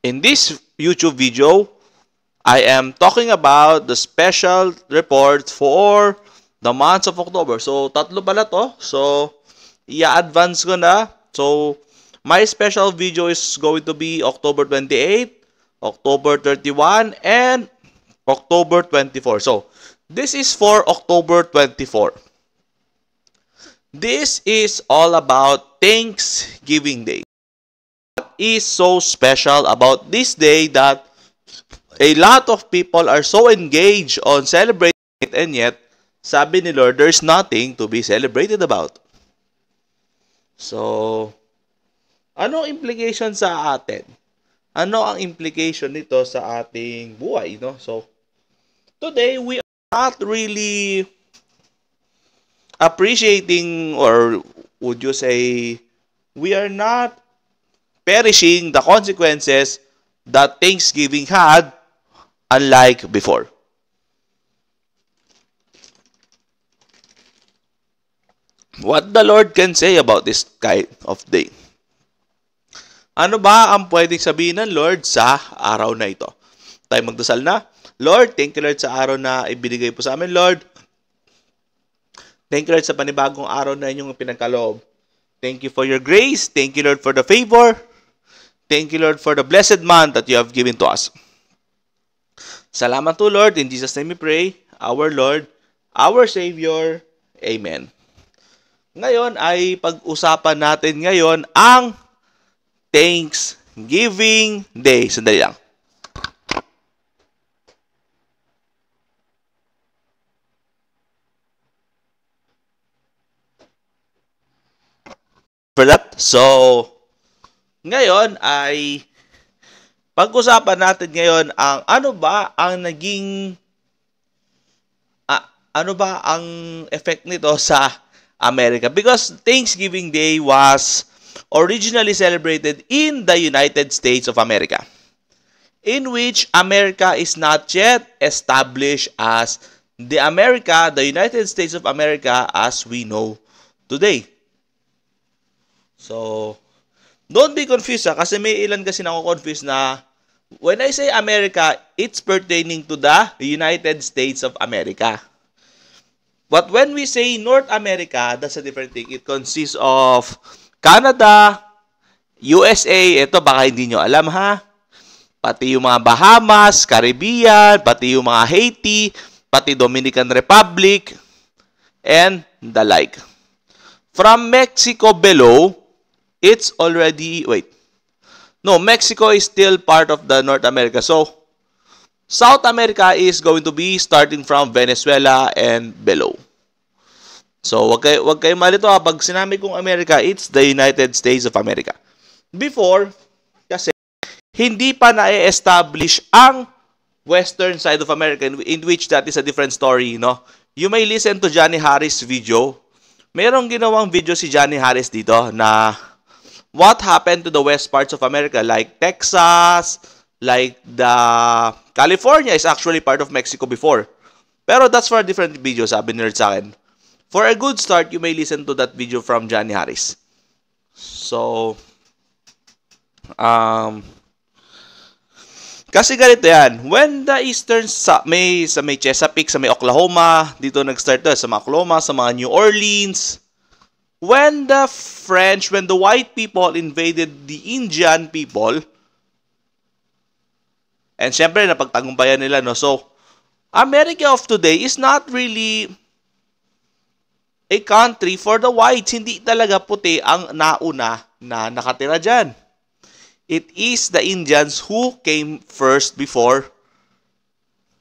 In this YouTube video, I am talking about the special report for the month of October. So, tatlo pala to. So, i-advance ko na. So, my special video is going to be October 28, October 31, and October 24. So, this is for October 24. This is all about Thanksgiving Day. What is so special about this day that a lot of people are so engaged on celebrating it, and yet, sabi ni Lord, there's nothing to be celebrated about. So, ano ang implication sa atin? Ano ang implication nito sa ating buhay, no? So, today, we are not really appreciating, or would you say, we are not perishing the consequences that Thanksgiving had, unlike before. What the Lord can say about this kind of day? Ano ba ang pwedeng sabihin ng Lord sa araw na ito? Tayo magdasal na. Lord, thank you Lord sa araw na ibinigay po sa amin, Lord. Thank you Lord sa panibagong araw na inyong pinagkaloob. Thank you for your grace. Thank you Lord for the favor. Thank you Lord for the blessed month that you have given to us. Salamat to Lord. In Jesus' name we pray. Our Lord, our Savior. Amen. Ngayon ay pag-usapan natin ngayon ang Thanksgiving Day. Sandali lang. For that, so ngayon ay pag-usapan natin ngayon ang ano ba ang effect nito sa America, because Thanksgiving Day was originally celebrated in the United States of America, in which America is not yet established as the United States of America as we know today. So, don't be confused kasi may ilan kasi nako-confuse na when I say America, it's pertaining to the United States of America. But when we say North America, that's a different thing. It consists of Canada, USA, ito baka hindi nyo alam ha, pati yung mga Bahamas, Caribbean, pati yung mga Haiti, pati Dominican Republic, and the like. From Mexico below, it's already, Mexico is still part of the North America. So, South America is going to be starting from Venezuela and below. So, wag kayo malito ha. Pag sinabi kong America, it's the United States of America. Before, kasi, hindi pa na-establish ang western side of America, in which that is a different story, no? You may listen to Johnny Harris' video. Merong ginawang video si Johnny Harris dito na what happened to the west parts of America, like Texas, like the California is actually part of Mexico before. Pero that's for a different video, sabi ni Lord sa akin. For a good start, you may listen to that video from Johnny Harris. So, kasi ganito yan. When the eastern sa may Chesapeake, sa may Oklahoma, dito nag-start to, sa mga Oklahoma, sa mga New Orleans. When the white people invaded the Indian people, and syempre, napagtagumpayan nila, no? So, America of today is not really a country for the whites. Hindi talaga puti ang nauna na nakatira dyan. It is the Indians who came first before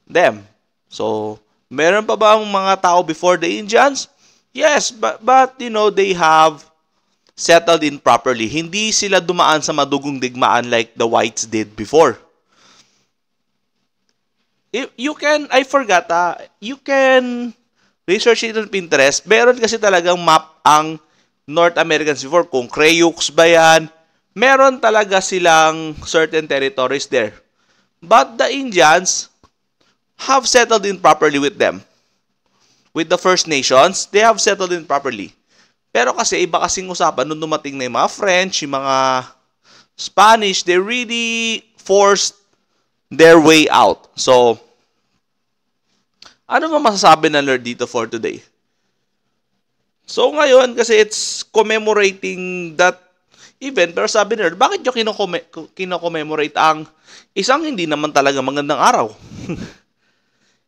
them. So, meron pa ba ang mga tao before the Indians? Yes, but they have settled in properly. Hindi sila dumaan sa madugong digmaan like the whites did before. You can research it on Pinterest. Meron kasi talagang map ang North Americans before. Kung Crayux ba yan, meron talaga silang certain territories there. But the Indians have settled in properly with them. With the First Nations, they have settled in properly. Pero kasi iba kasing usapan nung dumating na yung mga French, yung mga Spanish, they really forced their way out. So, ano ba masasabi ng Lord dito for today? So, ngayon, kasi it's commemorating that event, pero sabi ni Lord, bakit nyo kinocommemorate ang isang hindi naman talaga magandang araw?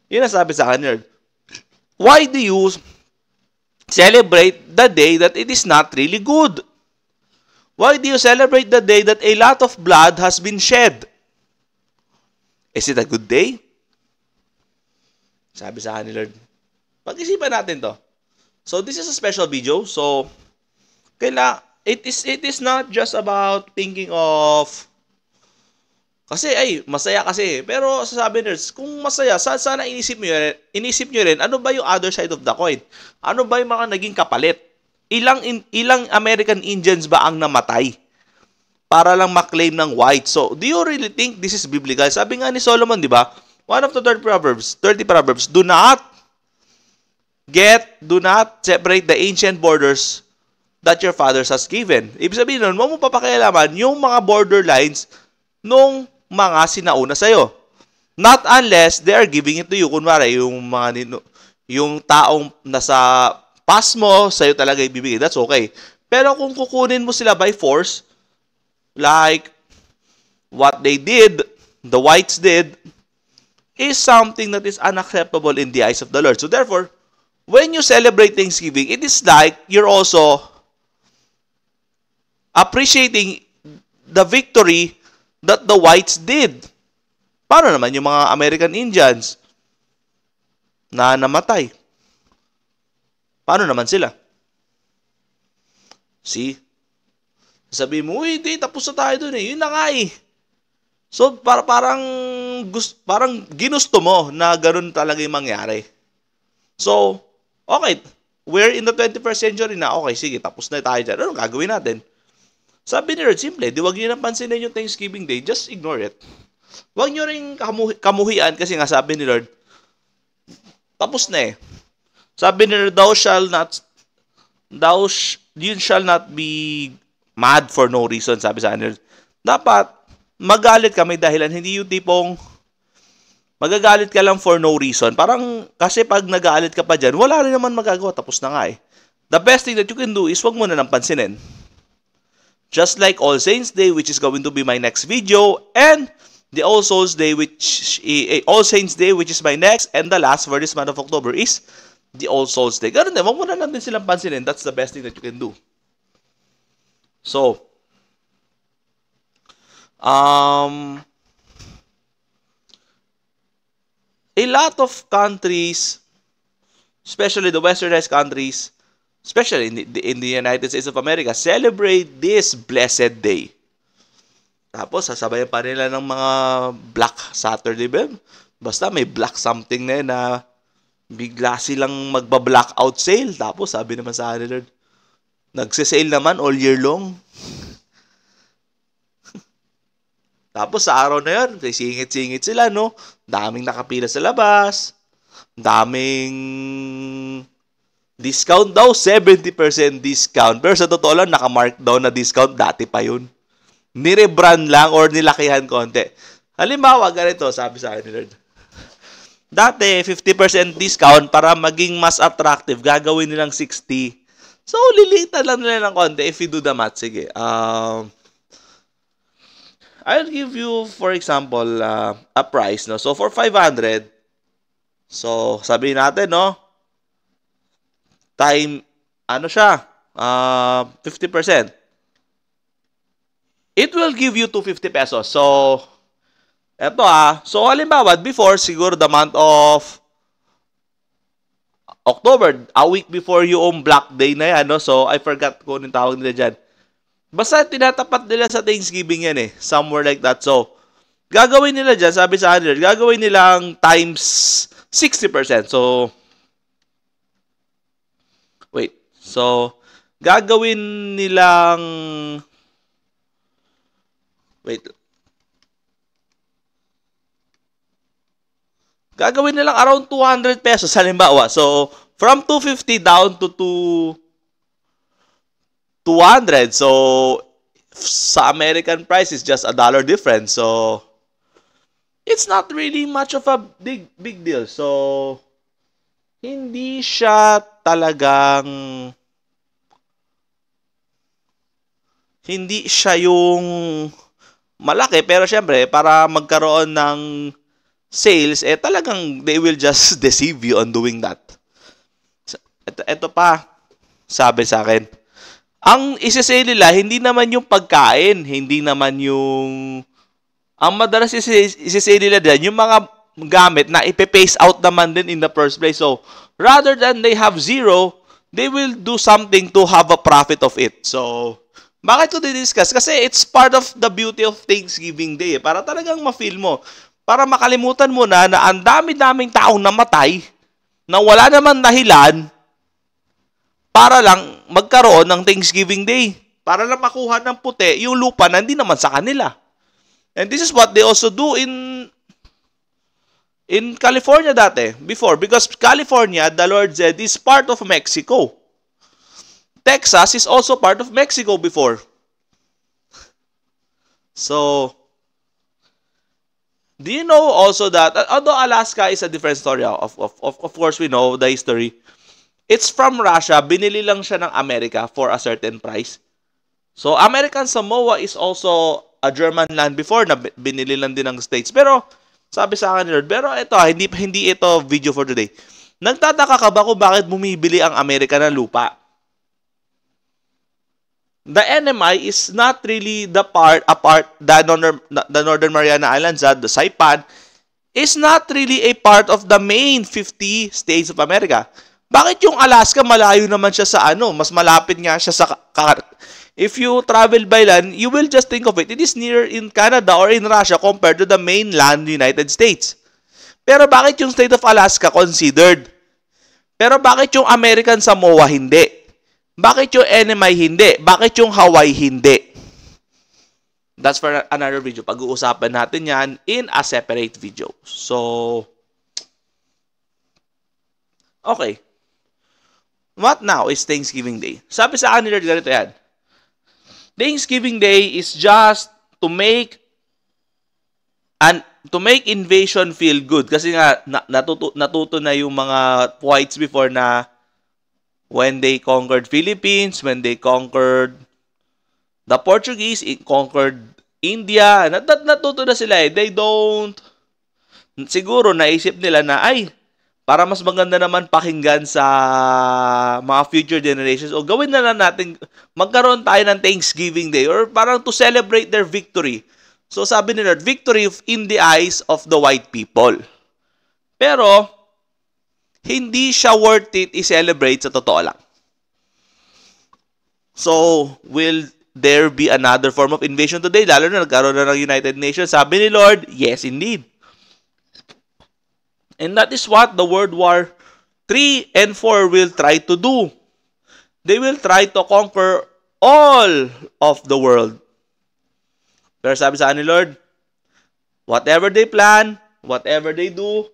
Yun ang sabi sa akin ni Lord. Why do you celebrate the day that it is not really good? Why do you celebrate the day that a lot of blood has been shed? Is it a good day? Sabi sa akin ni Lord, pag-isipan natin to. So, this is a special video. So, it is not just about thinking of, kasi masaya kasi. Pero sasabi nyo, kung masaya, sana inisip nyo rin, ano ba yung other side of the coin? Ano ba yung mga naging kapalit? Ilang American Indians ba ang namatay para lang maklaim ng white? So, do you really think this is biblical? Sabi nga ni Solomon, di ba? One of the 30 Proverbs, do not separate the ancient borders that your fathers has given. Ibig sabihin nun, mo papakialaman yung mga borderlines nung mga sinauna sa'yo. Not unless they are giving it to you. Kunwari, yung taong nasa pass mo, sa'yo talaga ibibigay. That's okay. Pero kung kukunin mo sila by force, like what they did, the whites did, is something that is unacceptable in the eyes of the Lord. So therefore, when you celebrate Thanksgiving, it is like you're also appreciating the victory that the whites did. Paano naman yung mga American Indians na namatay? Paano naman sila? See? Sabi mo, uy, di, tapos na tayo dun eh. Yun na nga eh. So, parang ginusto mo na ganun talaga yung mangyari. So, okay, we're in the 21st century na. Okay, sige, tapos na tayo dyan. Ano gagawin natin? Sabi ni Lord, simple, di wag nyo nang pansinin yung Thanksgiving Day. Just ignore it. Wag nyo rin kamuhian kasi nga sabi ni Lord, tapos na eh. Sabi ni Lord, you shall not be mad for no reason, sabi sa Lord. Dapat, magalit ka may dahilan, hindi yung tipong magagalit ka lang for no reason. Parang, kasi pag nagalit ka pa dyan, wala rin naman magagawa, tapos na nga eh. The best thing that you can do is wag mo na nang pansinin. Just like All Saints Day, which is going to be my next video, and the All Souls Day, All Saints Day, which is my next, and the last for this month of October is the All Souls Day. Ganun din, wag mo na lang din silang pansinin. That's the best thing that you can do. So, a lot of countries, especially the westernized countries, especially in the United States of America, celebrate this blessed day. Tapos, sasabayan pa nila ng mga Black Saturday, ba? Basta may black something na yun na bigla silang magba-blackout sale. Tapos, sabi naman sa Lord, nagsisale naman all year long. Tapos sa araw na yun, singit-singit sila, no? Daming nakapila sa labas. Daming discount daw, 70% discount. Pero sa totoo lang, naka-markdown na discount. Dati pa yun. Nirebrand lang or nilakihan konti. Halimbawa, ganito, sabi sa akin ni Lord. Dati, 50% discount para maging mas attractive. Gagawin nilang 60. So, lilitan lang nila ng konti if you do the math. Sige. I'll give you, for example, a price, no? So, for 500, so, sabihin natin, no? Time, ano siya? 50%. It will give you 250 pesos. So, eto So, halimbawa, before, siguro the month of October, a week before yung Black Day na yan, no? So, I forgot kung anong tawag nila dyan. Basta tinatapat nila sa Thanksgiving yan eh. Somewhere like that. So, gagawin nila dyan, sabi sa kanila, gagawin nilang times 60%. So, wait. So, gagawin nilang, wait. Gagawin nilang around 200 pesos halimbawa. So, from 250 down to 200. So, sa American price is just $1 difference. So, it's not really much of a big deal. So, hindi siya talagang, hindi siya yung malaki, pero syempre, para magkaroon ng sales, talagang they will just deceive you on doing that. Ito pa, sabi sa akin, ang isa-sale nila, hindi naman yung pagkain, hindi naman yung, ang madalas isa-sale nila dyan, yung mga gamit na ipe-phase out naman din in the first place. So, rather than they have zero, they will do something to have a profit of it. So, bakit ko di-discuss? Kasi it's part of the beauty of Thanksgiving Day. Para talagang ma-feel mo. Para makalimutan mo na ang dami-daming taong namatay na wala naman dahilan para lang magkaroon ng Thanksgiving Day. Para lang makuha ng puti yung lupa na hindi naman sa kanila. And this is what they also do in California dati, before. Because California, the Lord said, is part of Mexico. Texas is also part of Mexico before. So, do you know also that, although Alaska is a different story, of course we know the history, it's from Russia, binili lang siya ng America for a certain price. So, American Samoa is also a German land before na binili lang din ng States. Pero, sabi sa akin ni Lord, pero ito, hindi ito video for today. Nagtataka ka ba kung bakit bumibili ang Amerika ng lupa? The NMI is not really the Northern Mariana Islands, the Saipan, is not really a part of the main 50 states of America. Bakit yung Alaska, malayo naman siya sa mas malapit nga siya sa... If you travel by land, you will just think of it. It is near in Canada or in Russia compared to the mainland United States. Pero bakit yung state of Alaska considered? Pero bakit yung American Samoa hindi? Bakit yung NMI hindi? Bakit yung Hawaii hindi? That's for another video. Pag-uusapan natin yan in a separate video. So, okay. What now is Thanksgiving Day? Sabi sa akin ni Lord, ganito yan. Thanksgiving Day is just to make invasion feel good. Kasi nga, natuto na yung mga whites before na when they conquered Philippines, when they conquered the Portuguese, it conquered India. Natuto na sila eh. They don't, siguro naisip nila na, para mas maganda naman pakinggan sa mga future generations, o gawin na lang natin, magkaroon tayo ng Thanksgiving Day, or parang to celebrate their victory. So sabi nila, victory in the eyes of the white people. Pero, hindi siya worth it i-celebrate sa totoo lang. So, will there be another form of invasion today? Lalo na nagkaroon na ng United Nations. Sabi ni Lord, yes indeed. And that is what the World War 3 and 4 will try to do. They will try to conquer all of the world. Pero sabi sa ni Lord, whatever they plan, whatever they do,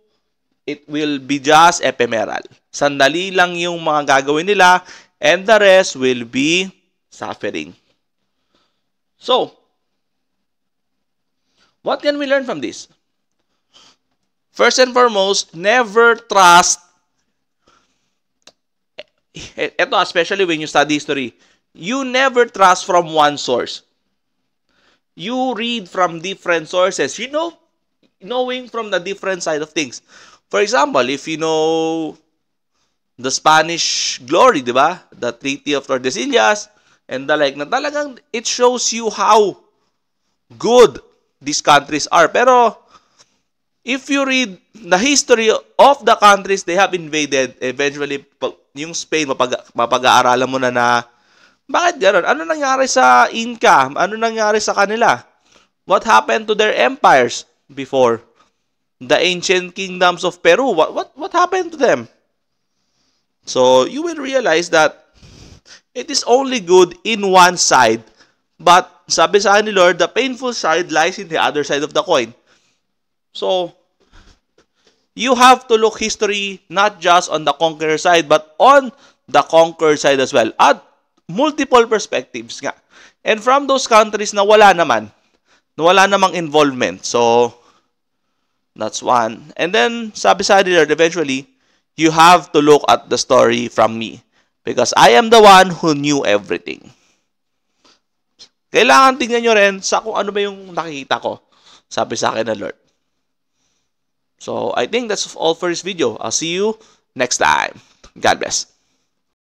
it will be just ephemeral. Sandali lang yung mga gagawin nila, and the rest will be suffering. So, what can we learn from this? First and foremost, never trust. Ito, especially when you study history, you never trust from one source. You read from different sources. You know, knowing from the different side of things. For example, if you know the Spanish glory, di ba? The Treaty of Tordesillas and the like, na talagang it shows you how good these countries are. Pero if you read the history of the countries they have invaded, eventually, yung Spain, mapag-aaralan mo na bakit gano'n? Ano nangyari sa Inca? Ano nangyari sa kanila? What happened to their empires before? The ancient kingdoms of Peru, what happened to them? So, you will realize that it is only good in one side. But, sabi sa ni Lord, the painful side lies in the other side of the coin. So, you have to look history not just on the conqueror side, but on the conquered side as well. At multiple perspectives nga. And from those countries na wala namang involvement. So, That's one. And then, sabi sa ni Lord, eventually, you have to look at the story from me. Because I am the one who knew everything. Kailangan tingnan nyo rin sa kung ano ba yung nakikita ko. Sabi sa akin ng Lord. So, I think that's all for this video. I'll see you next time. God bless.